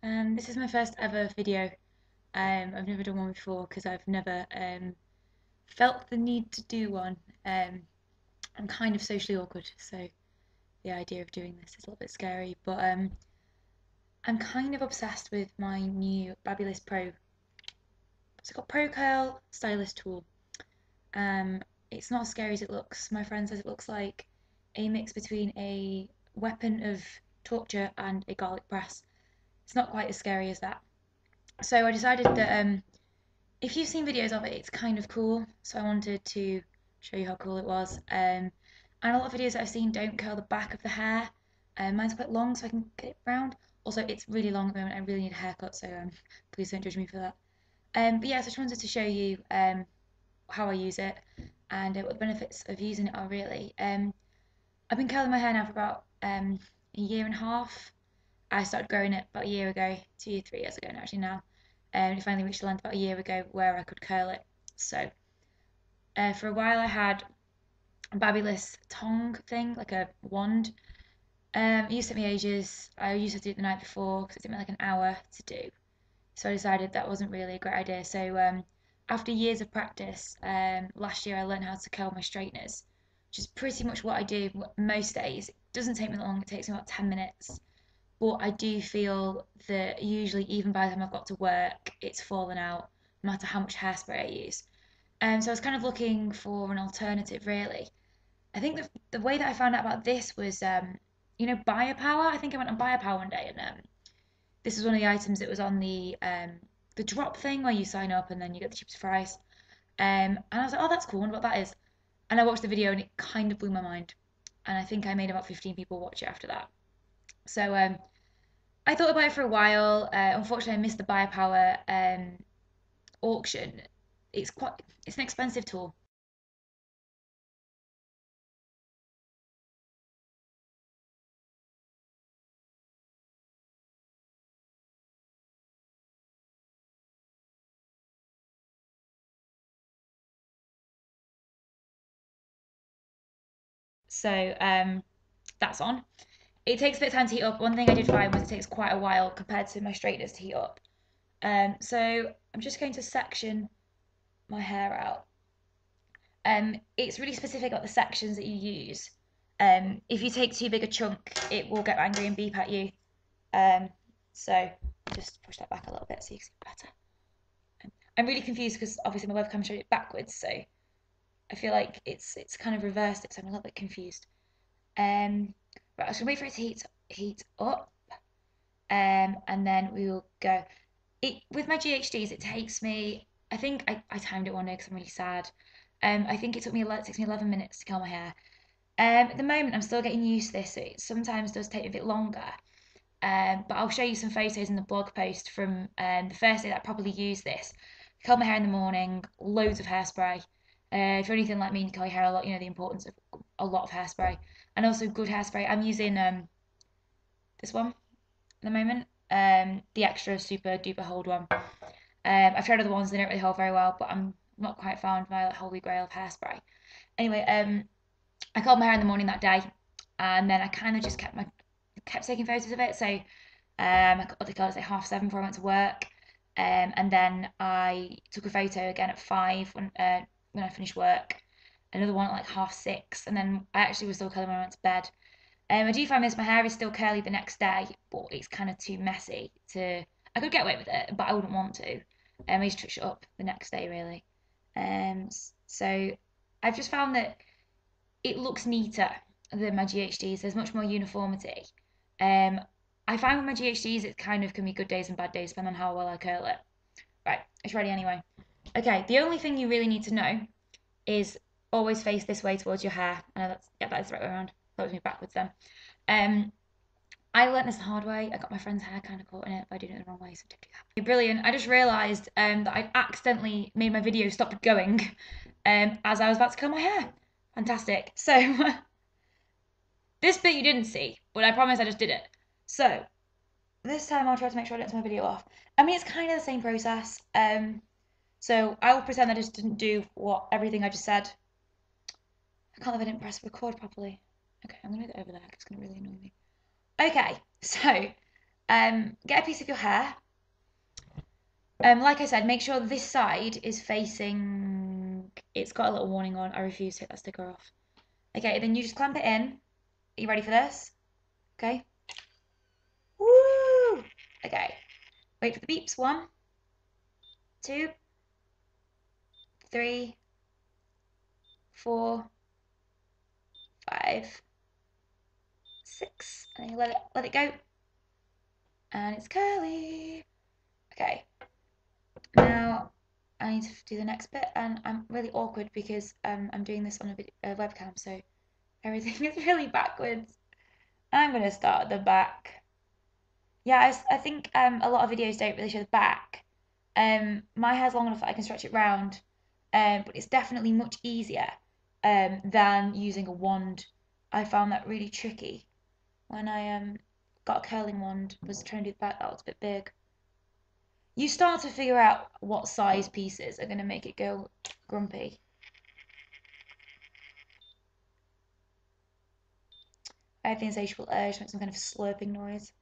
This is my first ever video. I've never done one before because I've never felt the need to do one. I'm kind of socially awkward, so the idea of doing this is a little bit scary. But I'm kind of obsessed with my new Babyliss Pro. It's called Pro Curl Stylist Tool. Um, it's not as scary as it looks. My friend says it looks like a mix between a weapon of torture and a garlic press. It's not quite as scary as that. So I decided that if you've seen videos of it, it's kind of cool. So I wanted to show you how cool it was. And a lot of videos that I've seen don't curl the back of the hair. Mine's quite long, so I can get it round. Also, it's really long at the moment. I really need a haircut, so please don't judge me for that. But yeah, so I just wanted to show you how I use it and what the benefits of using it are really. I've been curling my hair now for about a year and a half. I started growing it about a year ago, 3 years ago actually now. And it finally reached the length about a year ago where I could curl it. So for a while I had a Babyliss tongue thing, like a wand. It used to take me ages. I used to do it the night before because it took me like an hour to do. So I decided that wasn't really a great idea. So after years of practice, last year I learned how to curl my straighteners, which is pretty much what I do most days. It doesn't take me long. It takes me about 10 minutes. But I do feel that usually, even by the time I've got to work, it's fallen out, no matter how much hairspray I use. So I was kind of looking for an alternative, really. I think the way that I found out about this was, Biopower. I think I went on Biopower one day, and this was one of the items that was on the drop thing where you sign up and then you get the cheapest price. And I was like, oh, that's cool. I wonder what that is. And I watched the video and it kind of blew my mind. And I think I made about 15 people watch it after that. So I thought about it for a while. Unfortunately, I missed the Biopower auction. It's an expensive tool. So that's on. It takes a bit of time to heat up. One thing I did find was it takes quite a while compared to my straighteners to heat up. So I'm just going to section my hair out. It's really specific about the sections that you use. If you take too big a chunk, it will get angry and beep at you. Um, so just push that back a little bit so you can see better. I'm really confused because obviously my webcam showed it backwards, so I feel like it's kind of reversed it, so I'm a little bit confused. Right, I was gonna wait for it to heat up, and then we will go. It with my GHDs, it takes me. I think I timed it one day because I'm really sad. I think it takes me 11 minutes to curl my hair. At the moment, I'm still getting used to this, so it sometimes does take a bit longer. But I'll show you some photos in the blog post from the first day that I properly used this. I curled my hair in the morning, loads of hairspray. If you're anything like me and you curl your hair a lot, you know the importance of a lot of hairspray. And also good hairspray. I'm using this one at the moment, the extra super duper hold one. I've tried other ones, they don't really hold very well, but I'm not quite found my like, holy grail of hairspray. Anyway, I curled my hair in the morning that day, and then I kind of just kept taking photos of it. So I got the curls at 7:30 before I went to work, and then I took a photo again at 5 when I finished work. Another one at like 6:30, and then I actually was still curling when I went to bed. I do find this my hair is still curly the next day, but it's kind of too messy to. I could get away with it, but I wouldn't want to. I just touch it up the next day really. So I've just found that it looks neater than my GHDs. There's much more uniformity. Um, I find with my GHDs it kind of can be good days and bad days depending on how well I curl it. Right, it's ready anyway. Okay, the only thing you really need to know is always face this way towards your hair. I know that is the right way around. That was me backwards then. Um, I learnt this the hard way. I got my friend's hair kind of caught in it by doing it the wrong way, so don't do that. Brilliant. I just realised that I'd accidentally made my video stop going as I was about to curl my hair. Fantastic. So this bit you didn't see, but I promise I just did it. So this time I'll try to make sure I don't turn my video off. I mean, it's kind of the same process. So I will pretend I just didn't do everything I just said. I can't believe I didn't press record properly. Okay, I'm gonna go over there. It's gonna really annoy me. Okay, so Get a piece of your hair. Like I said, make sure this side is facing. It's got a little warning on. I refuse to take that sticker off. Okay, then you just clamp it in. Are you ready for this? Okay. Woo! Okay. Wait for the beeps. 1, 2, 3, 4, 5, 6. And you let it go. And it's curly. Okay. Now I need to do the next bit, and I'm really awkward because I'm doing this on a webcam, so everything is really backwards. I'm gonna start at the back. Yeah, I think a lot of videos don't really show the back. My hair's long enough that I can stretch it round, but it's definitely much easier than using a wand. I found that really tricky when I got a curling wand, was trying to do the back, that was a bit big. You start to figure out what size pieces are going to make it go grumpy. I have the insatiable urge to make some kind of slurping noise.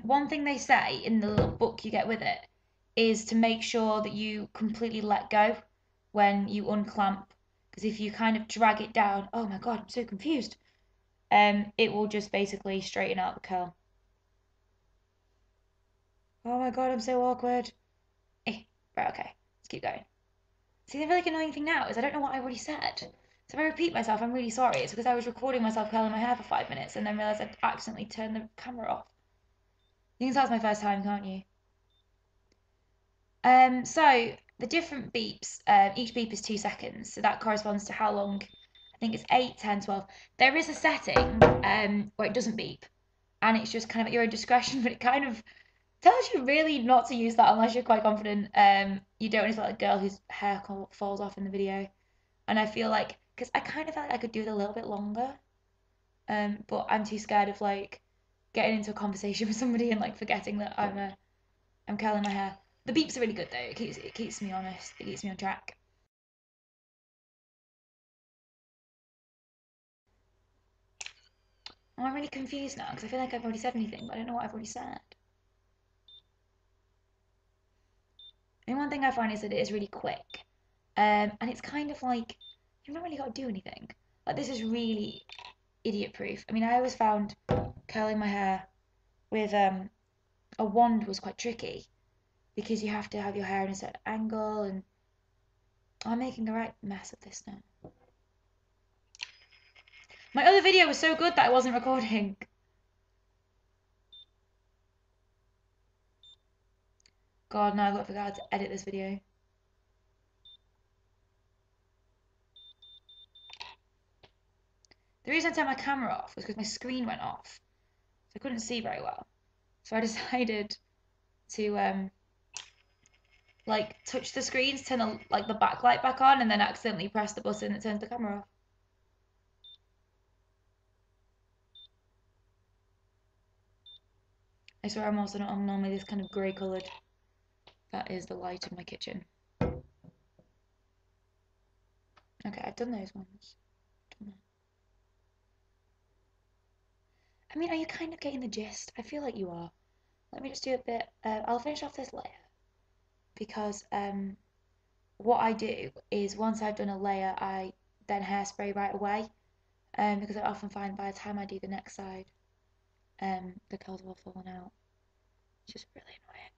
One thing they say in the little book you get with it is to make sure that you completely let go when you unclamp, because if you kind of drag it down, oh my god, I'm so confused. It will just basically straighten out the curl. Oh my god, I'm so awkward. Right, okay, let's keep going. See, the really annoying thing now is I don't know what I already said. So if I repeat myself, I'm really sorry. It's because I was recording myself curling my hair for 5 minutes and then realised I'd accidentally turned the camera off. You can tell it's my first time, can't you? So the different beeps, each beep is 2 seconds, so that corresponds to how long. I think it's 8, 10, 12. There is a setting where it doesn't beep, and it's just kind of at your own discretion, but it kind of tells you really not to use that unless you're quite confident. You don't want to look like a girl whose hair falls off in the video. And I feel like, because I kind of felt like I could do it a little bit longer, but I'm too scared of like getting into a conversation with somebody and like forgetting that I'm curling my hair. The beeps are really good though. It keeps me honest. It keeps me on track. Oh, I'm really confused now because I feel like I've already said anything, but I don't know what I've already said. And one thing I find is that it is really quick, and it's kind of like you've not really got to do anything. Like this is really idiot proof. I mean, I always found curling my hair with a wand was quite tricky because you have to have your hair in a certain angle, and I'm making a right mess of this now. My other video was so good that I wasn't recording. God, now I've got to figure out how to edit this video. The reason I turned my camera off was because my screen went off, so I couldn't see very well. So I decided to like touch the screens, turn the backlight back on, and then accidentally press the button that turns the camera off. I swear I'm normally this kind of grey coloured. That is the light in my kitchen. Okay, I've done those ones. I mean, are you kind of getting the gist? I feel like you are. Let me just do a bit. I'll finish off this layer because what I do is once I've done a layer, I then hairspray right away. Because I often find by the time I do the next side, the curls will have fallen out. It's just really annoying.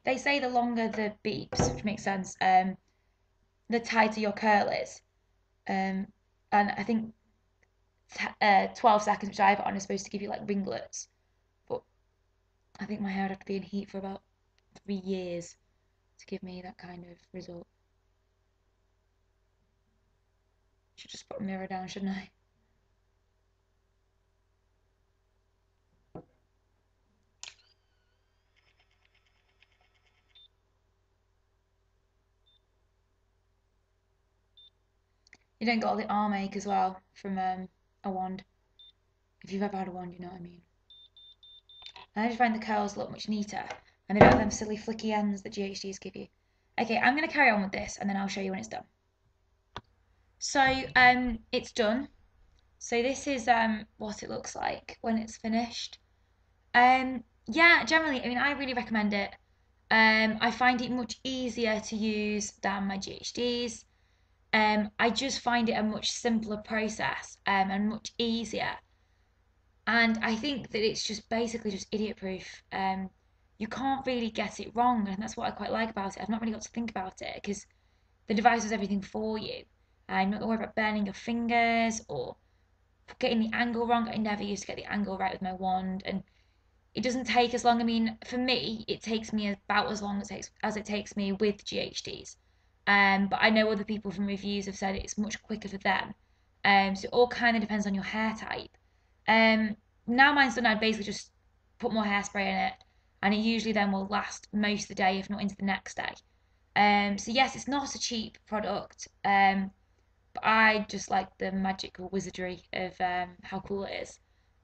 They say the longer the beeps, which makes sense, the tighter your curl is. And I think 12 seconds, which I have it on, is supposed to give you like ringlets. But I think my hair would have to be in heat for about 3 years to give me that kind of result. Should just put a mirror down, shouldn't I? You don't get all the arm ache as well from a wand. If you've ever had a wand, you know what I mean. And I just find the curls look much neater, and they don't have them silly flicky ends that GHDs give you. Okay, I'm going to carry on with this, and then I'll show you when it's done. So it's done. So this is what it looks like when it's finished. Yeah, generally, I mean, I really recommend it. I find it much easier to use than my GHDs. I just find it a much simpler process and much easier. And I think that it's just basically just idiot proof. You can't really get it wrong, and that's what I quite like about it. I've not really got to think about it because the device does everything for you. I'm not worried about burning your fingers or getting the angle wrong. I never used to get the angle right with my wand, and it doesn't take as long. I mean, for me, it takes me about as long as it takes me with GHDs. But I know other people from reviews have said it's much quicker for them. So it all kind of depends on your hair type. Um, Now mine's done, I'd basically just put more hairspray in it, and it usually then will last most of the day, if not into the next day. So yes, it's not a cheap product, but I just like the magical wizardry of how cool it is,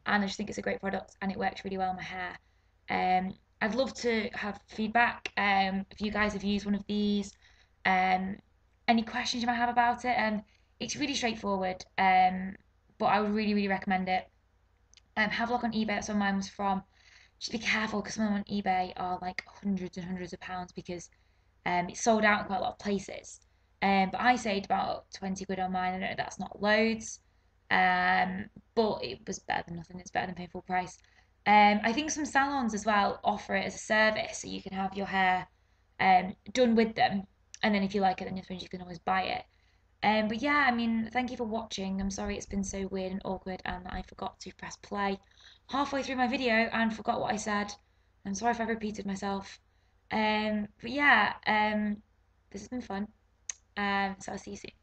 and I just think it's a great product, and it works really well on my hair. I'd love to have feedback. If you guys have used one of these, um, any questions you might have about it, it's really straightforward. But I would really, really recommend it. Have a look on eBay. That's where mine was from. Just be careful because some of them on eBay are like hundreds and hundreds of pounds because it's sold out in quite a lot of places. But I saved about 20 quid on mine. I know that's not loads, but it was better than nothing. It's better than paying full price. I think some salons as well offer it as a service, so you can have your hair done with them, and then if you like it, then you can always buy it. But yeah, I mean, thank you for watching. I'm sorry it's been so weird and awkward, and I forgot to press play halfway through my video and forgot what I said. I'm sorry if I repeated myself. But yeah, this has been fun. So I'll see you soon.